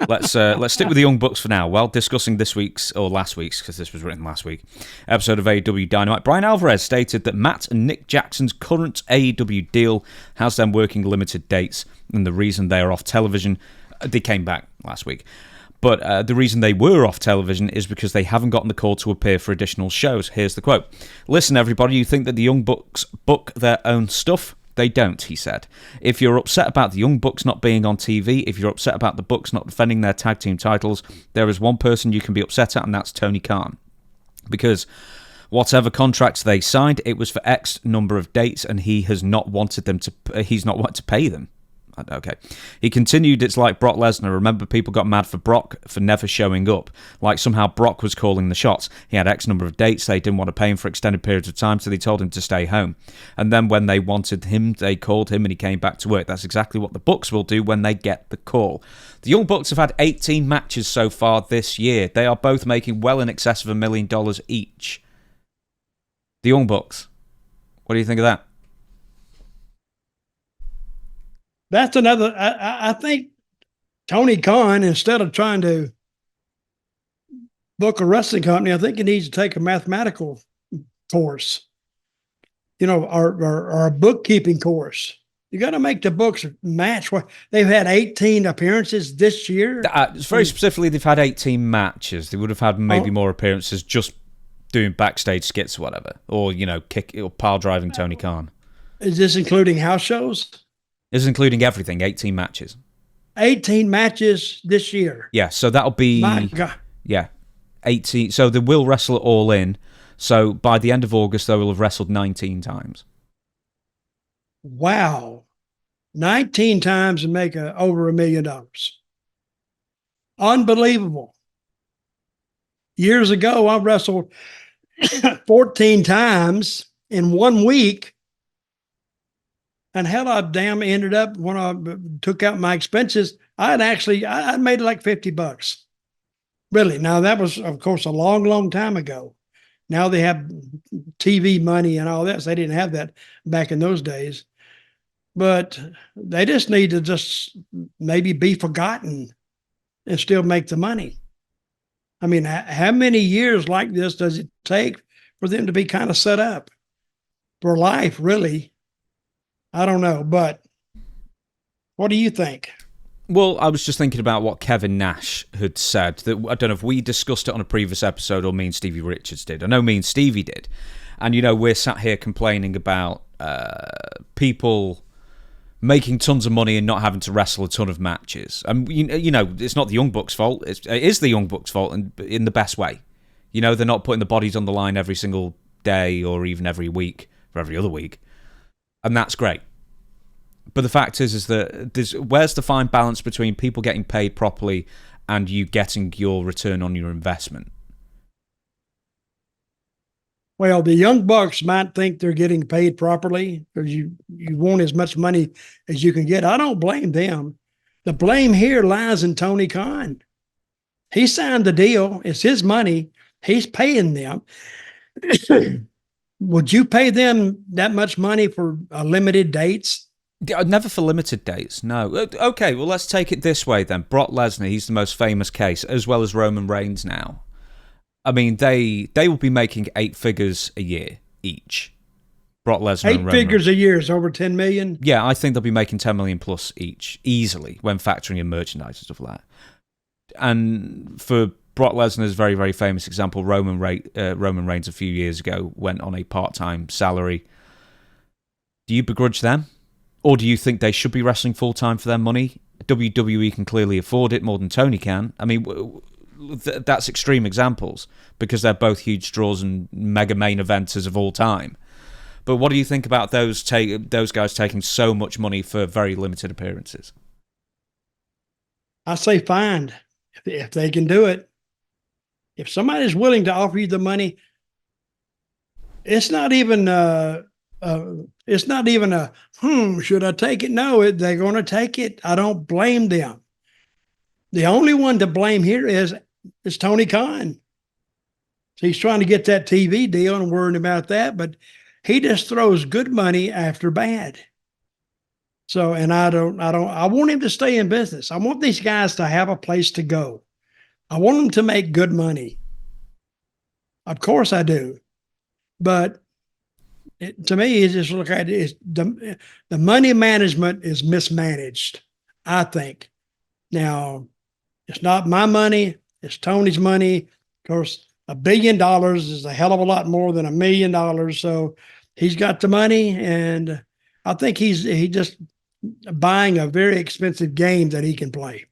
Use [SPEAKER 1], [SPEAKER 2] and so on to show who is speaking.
[SPEAKER 1] Let's stick with the Young Bucks for now. While discussing this week's, or last week's, because this was written last week, episode of AEW Dynamite, Brian Alvarez stated that Matt and Nick Jackson's current AEW deal has them working limited dates, and the reason they are off television, they came back last week, but the reason they were off television is because they haven't gotten the call to appear for additional shows. Here's the quote. "Listen, everybody, you think that the Young Bucks book their own stuff? They don't," he said. "If you're upset about the Young Bucks not being on TV, if you're upset about the Bucks not defending their tag team titles, there is one person you can be upset at, and that's Tony Khan. Because whatever contracts they signed, it was for X number of dates, and he has not wanted them to. He's not wanted to pay them." Okay. He continued, "It's like Brock Lesnar. Remember, people got mad for Brock for never showing up. Like somehow Brock was calling the shots. He had X number of dates. They didn't want to pay him for extended periods of time, so they told him to stay home. And then when they wanted him, they called him and he came back to work. That's exactly what the Bucks will do when they get the call." The Young Bucks have had 18 matches so far this year. They are both making well in excess of $1 million each. The Young Bucks. What do you think of that?
[SPEAKER 2] That's another. I think Tony Khan, instead of trying to book a wrestling company, I think he needs to take a mathematical course, or a bookkeeping course. You got to make the books match. They've had 18 appearances this year.
[SPEAKER 1] Very specifically, they've had 18 matches. They would have had maybe more appearances just doing backstage skits or whatever, or pile driving Tony Khan.
[SPEAKER 2] Is this including house shows?
[SPEAKER 1] This is including everything, 18 matches.
[SPEAKER 2] 18 matches this year.
[SPEAKER 1] Yeah, so that'll be...
[SPEAKER 2] My God.
[SPEAKER 1] Yeah, 18. So they will wrestle it all in. So by the end of August, they will have wrestled 19 times.
[SPEAKER 2] Wow. 19 times and make over $1 million. Unbelievable. Years ago, I wrestled 14 times in 1 week. And hell, I ended up, when I took out my expenses, I made like $50. Really. Now, that was, of course, a long, long time ago. Now they have TV money and all that. So they didn't have that back in those days. But they just need to just maybe be forgotten and still make the money. I mean, how many years like this does it take for them to be kind of set up for life, really? I don't know, but what do you think?
[SPEAKER 1] Well, I was just thinking about what Kevin Nash had said. That I don't know if we discussed it on a previous episode or me and Stevie Richards did. I know me and Stevie did. And, we're sat here complaining about people making tons of money and not having to wrestle a ton of matches. And, it's not the Young Bucks' fault. It is the Young Bucks' fault in the best way. They're not putting the bodies on the line every single day or even every week or every other week. And that's great. But the fact is that where's the fine balance between people getting paid properly and you getting your return on your investment?
[SPEAKER 2] Well, the Young Bucks might think they're getting paid properly because you want as much money as you can get. I don't blame them. The blame here lies in Tony Khan. He signed the deal. It's his money. He's paying them. Would you pay them that much money for limited dates?
[SPEAKER 1] Never for limited dates, no. Okay, well, let's take it this way then. Brock Lesnar, he's the most famous case, as well as Roman Reigns now. I mean, they will be making 8 figures a year each. Brock Lesnar and Roman
[SPEAKER 2] 8 figures a year is over 10 million?
[SPEAKER 1] Yeah, I think they'll be making 10 million plus each, easily, when factoring in merchandise and stuff like that. And for Brock Lesnar's very, very famous example, Roman Reigns a few years ago went on a part-time salary. Do you begrudge them? Or do you think they should be wrestling full-time for their money? WWE can clearly afford it more than Tony can. I mean, that's extreme examples because they're both huge draws and mega main eventers of all time. But what do you think about those guys taking so much money for very limited appearances?
[SPEAKER 2] I say fine if they can do it. If somebody's willing to offer you the money, it's not even should I take it? No, they're going to take it. I don't blame them. The only one to blame here is Tony Khan. He's trying to get that TV deal and worrying about that, but he just throws good money after bad. So, and I want him to stay in business. I want these guys to have a place to go. I want them to make good money. Of course I do. But to me, it's just look at it. The money management is mismanaged, I think. Now, it's not my money. It's Tony's money. Of course, $1 billion is a hell of a lot more than $1 million. So he's got the money, and I think he just buying a very expensive game that he can play.